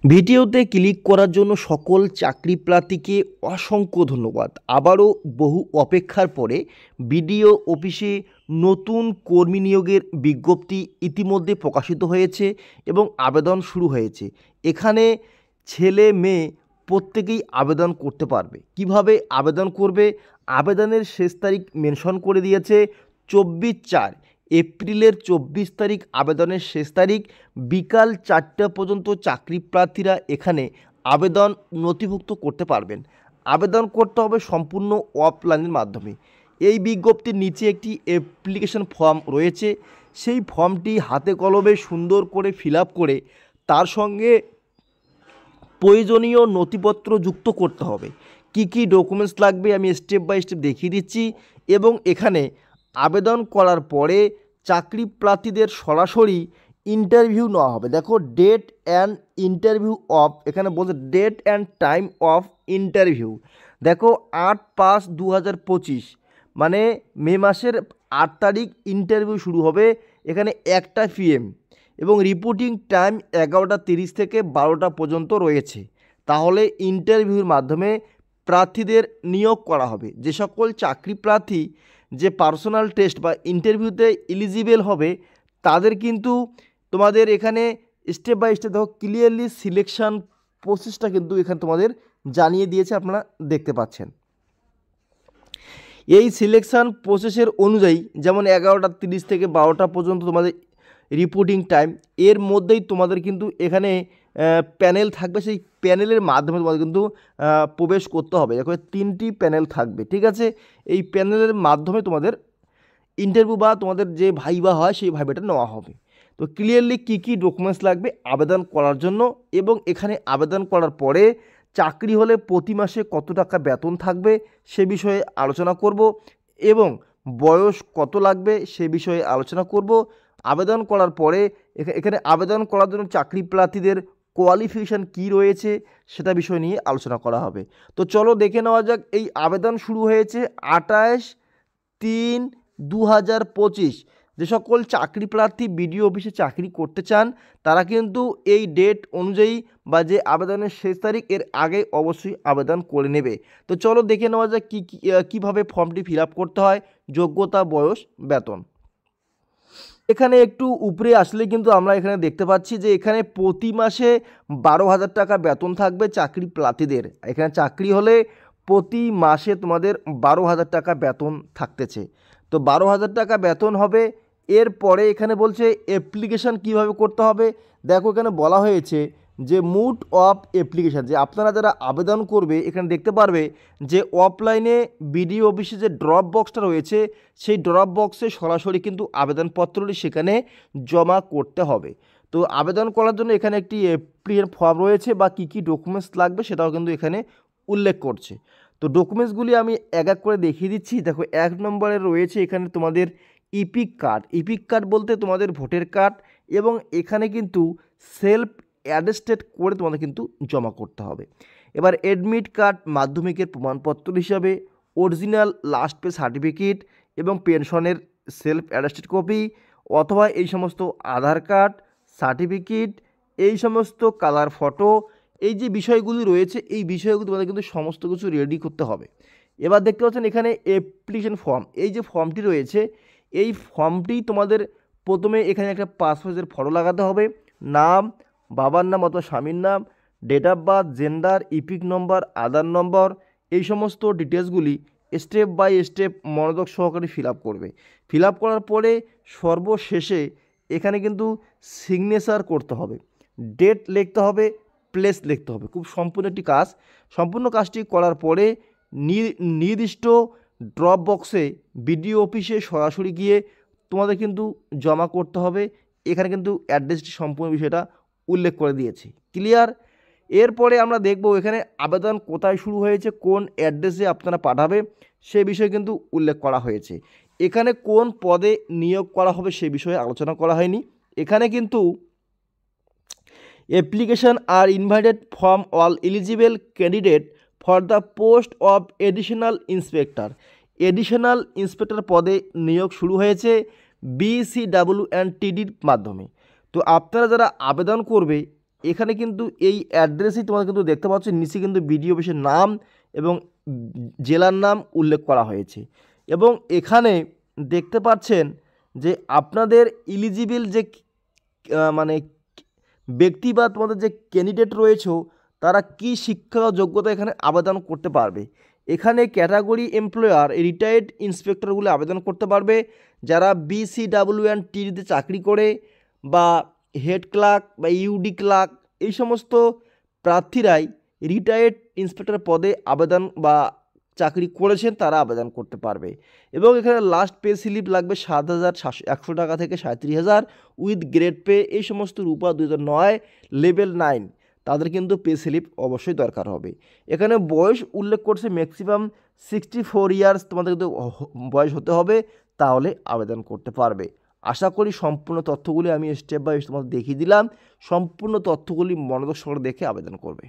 ভিডিওতে ক্লিক করার জন্য সকল চাকরি প্রার্থীকে অসংখ্য ধন্যবাদ। আবারও বহু অপেক্ষার পরে বিডিও অফিসে নতুন কর্মী নিয়োগের বিজ্ঞপ্তি ইতিমধ্যে প্রকাশিত হয়েছে এবং আবেদন শুরু হয়েছে। এখানে ছেলে মেয়ে প্রত্যেকেই আবেদন করতে পারবে। কিভাবে আবেদন করবে? আবেদনের শেষ তারিখ মেনশন করে দিয়েছে 24/4 এপ্রিলের 24 তারিখ আবেদনের শেষ তারিখ। বিকাল 4টা পর্যন্ত চাকরি প্রার্থীরা এখানে আবেদন নথিভুক্ত করতে পারবেন। আবেদন করতে হবে সম্পূর্ণ অফলাইনের মাধ্যমে। এই বিজ্ঞপ্তির নিচে একটি অ্যাপ্লিকেশন ফর্ম রয়েছে, সেই ফর্মটি হাতে কলমে সুন্দর করে ফিল আপ করে তার সঙ্গে প্রয়োজনীয় নথিপত্র যুক্ত করতে হবে। কি কি ডকুমেন্টস লাগবে আমি স্টেপ বাই স্টেপ দেখিয়ে দিচ্ছি। এবং এখানে আবেদন করার পরে চাকরি প্রার্থীদের সরাসরি ইন্টারভিউ নেওয়া হবে। দেখো ডেট অ্যান্ড ইন্টারভিউ অফ, এখানে বলছে date and time of interview. দেখো 8/5/2025 মানে মে মাসের 8 তারিখ ইন্টারভিউ শুরু হবে এখানে 1টা PM এবং রিপোর্টিং টাইম 11:30 থেকে 12টা পর্যন্ত রয়েছে। তাহলে ইন্টারভিউর মাধ্যমে প্রার্থীদের নিয়োগ করা হবে। যে সকল চাকরি প্রার্থী যে পার্সোনাল টেস্ট বা ইন্টারভিউতে এলিজিবল হবে তাদের কিন্তু তোমাদের এখানে স্টেপ বাই স্টেপ দেখো ক্লিয়ারলি সিলেকশন প্রসেসটা কিন্তু এখানে তোমাদের জানিয়ে দিয়েছে, আপনারা দেখতে পাচ্ছেন। এই সিলেকশন প্রসেসের অনুযায়ী যেমন 11:30 থেকে 12টা পর্যন্ত তোমাদের রিপোর্টিং টাইম, এর মধ্যেই তোমাদের কিন্তু এখানে প্যানেল থাকবে। সেই প্যানেলের মাধ্যমে তোমাদের কিন্তু প্রবেশ করতে হবে। দেখো 3টি প্যানেল থাকবে, ঠিক আছে। এই প্যানেলের মাধ্যমে তোমাদের ইন্টারভিউ বা তোমাদের যে ভাইবা হয় সেই ভাইবাটা নেওয়া হবে। তো ক্লিয়ারলি কী কী ডকুমেন্টস লাগবে আবেদন করার জন্য, এবং এখানে আবেদন করার পরে চাকরি হলে প্রতি মাসে কত টাকা বেতন থাকবে সে বিষয়ে আলোচনা করব, এবং বয়স কত লাগবে সে বিষয়ে আলোচনা করব। আবেদন করার পরে এখানে আবেদন করার জন্য চাকরি প্রার্থীদের কোয়ালিফিকেশান কী রয়েছে সেটা বিষয় নিয়ে আলোচনা করা হবে। তো চলো দেখে নেওয়া যাক। এই আবেদন শুরু হয়েছে 28/3/2025। যে সকল চাকরি প্রার্থী বিডিও অফিসে চাকরি করতে চান তারা কিন্তু এই ডেট অনুযায়ী বা যে আবেদনের শেষ তারিখ এর আগে অবশ্যই আবেদন করে নেবে। তো চলো দেখে নেওয়া যাক কীভাবে ফর্মটি ফিল আপ করতে হয়। যোগ্যতা, বয়স, বেতন। এখানে একটু উপরে আসলে কিন্তু আমরা এখানে দেখতে পাচ্ছি যে এখানে প্রতি মাসে 12,000 টাকা বেতন থাকবে চাকরি প্রার্থীদের। এখানে চাকরি হলে প্রতি মাসে তোমাদের 12,000 টাকা বেতন থাকতেছে। তো 12,000 টাকা বেতন হবে। এরপরে এখানে বলছে অ্যাপ্লিকেশান কীভাবে করতে হবে। দেখো এখানে বলা হয়েছে যে মুড অফ অ্যাপ্লিকেশান, যে আপনারা যারা আবেদন করবে এখানে দেখতে পারবে যে অফলাইনে বিডিও অফিসে যে ড্রপ বক্সটা রয়েছে সেই ড্রপ বক্সে সরাসরি কিন্তু আবেদনপত্রটি সেখানে জমা করতে হবে। তো আবেদন করার জন্য এখানে একটি অ্যাপ্লিকেশন ফর্ম রয়েছে বা কী কী ডকুমেন্টস লাগবে সেটাও কিন্তু এখানে উল্লেখ করছে। তো ডকুমেন্টসগুলি আমি এক এক করে দেখিয়ে দিচ্ছি। দেখো 1 নম্বরে রয়েছে এখানে তোমাদের ইপিক কার্ড। ইপিক কার্ড বলতে তোমাদের ভোটার কার্ড, এবং এখানে কিন্তু সেলফ অ্যাটেস্টেড করে তোমাদের কিন্তু জমা করতে হবে। এবার অ্যাডমিট কার্ড মাধ্যমিকের প্রমাণপত্র হিসাবে, অরিজিনাল লাস্ট পে সার্টিফিকেট এবং পেনশনের সেলফ অ্যাটেস্টেড কপি, অথবা এই সমস্ত আধার কার্ড সার্টিফিকেট, এই সমস্ত কালার ফটো, এই যে বিষয়গুলি রয়েছে এই বিষয়গুলি তোমাদের কিন্তু সমস্ত কিছু রেডি করতে হবে। এবার দেখতে পাচ্ছেন এখানে অ্যাপ্লিকেশন ফর্ম, এই যে ফর্মটি রয়েছে এই ফর্মটি তোমাদের প্রথমে এখানে একটা পাসপোর্টের ফটো লাগাতে হবে, নাম, বাবার নাম অথবা স্বামীর নাম, date of birth, gender, EPIC number, Aadhaar number, এই সমস্ত ডিটেলসগুলি স্টেপ বাই স্টেপ মনোযোগ সহকারে ফিল আপ করবে। ফিল আপ করার পরে সর্বশেষে এখানে কিন্তু সিগনেচার করতে হবে, ডেট লিখতে হবে, প্লেস লিখতে হবে। খুব সম্পূর্ণ একটি কাজ। সম্পূর্ণ কাজটি করার পরে নির্দিষ্ট ড্রপ বক্সে বিডিও অফিসে সরাসরি গিয়ে তোমাদের কিন্তু জমা করতে হবে। এখানে কিন্তু অ্যাড্রেসটি সম্পূর্ণ বিষয়টা উল্লেখ করে দিয়েছি। ক্লিয়ার? এরপরে আমরা দেখব এখানে আবেদন কোথায় শুরু হয়েছে, কোন অ্যাড্রেসে আপনারা পাঠাবে সে বিষয়ে কিন্তু উল্লেখ করা হয়েছে। এখানে কোন পদে নিয়োগ করা হবে সে বিষয়ে আলোচনা করা হয়নি। এখানে কিন্তু application are invited from all eligible candidate for the post of additional inspector. Additional inspector পদে নিয়োগ শুরু হয়েছে BCWNTDর মাধ্যমে। তো আপনারা যারা আবেদন করবে এখানে কিন্তু এই অ্যাড্রেসই তোমাদের কিন্তু দেখতে পাচ্ছ, নিচে কিন্তু বিডিও অফিসের নাম এবং জেলার নাম উল্লেখ করা হয়েছে। এবং এখানে দেখতে পাচ্ছেন যে আপনাদের ইলিজিবল যে মানে ব্যক্তি বা তোমাদের যে ক্যান্ডিডেট রয়েছে তারা কি শিক্ষা যোগ্যতা এখানে আবেদন করতে পারবে। এখানে ক্যাটাগরি এমপ্লয়ার রিটায়ার্ড ইন্সপেক্টরগুলো আবেদন করতে পারবে, যারা BCWNTতে চাকরি করে বা হেড ক্লার্ক বা ইউডি ক্লার্ক এই সমস্ত প্রার্থীরাই রিটায়ার্ড ইন্সপেক্টর পদে আবেদন বা চাকরি করেছেন তারা আবেদন করতে পারবে। এবং এখানে লাস্ট পে স্লিপ লাগবে 7,100 টাকা থেকে 37,000 উইথ গ্রেড পে। এই সমস্ত রূপা 2009 লেভেল 9 তাদের কিন্তু পে স্লিপ অবশ্যই দরকার হবে। এখানে বয়স উল্লেখ করছে ম্যাক্সিমাম 64 ইয়ার্স তোমাদের কিন্তু বয়স হতে হবে, তাহলে আবেদন করতে পারবে। আশা করি সম্পূর্ণ তথ্যগুলি আমি স্টেপ বাই স্টেপ তোমাদের দেখিয়ে দিলাম। সম্পূর্ণ তথ্যগুলি মনোযোগ সহকারে দেখে আবেদন করবে।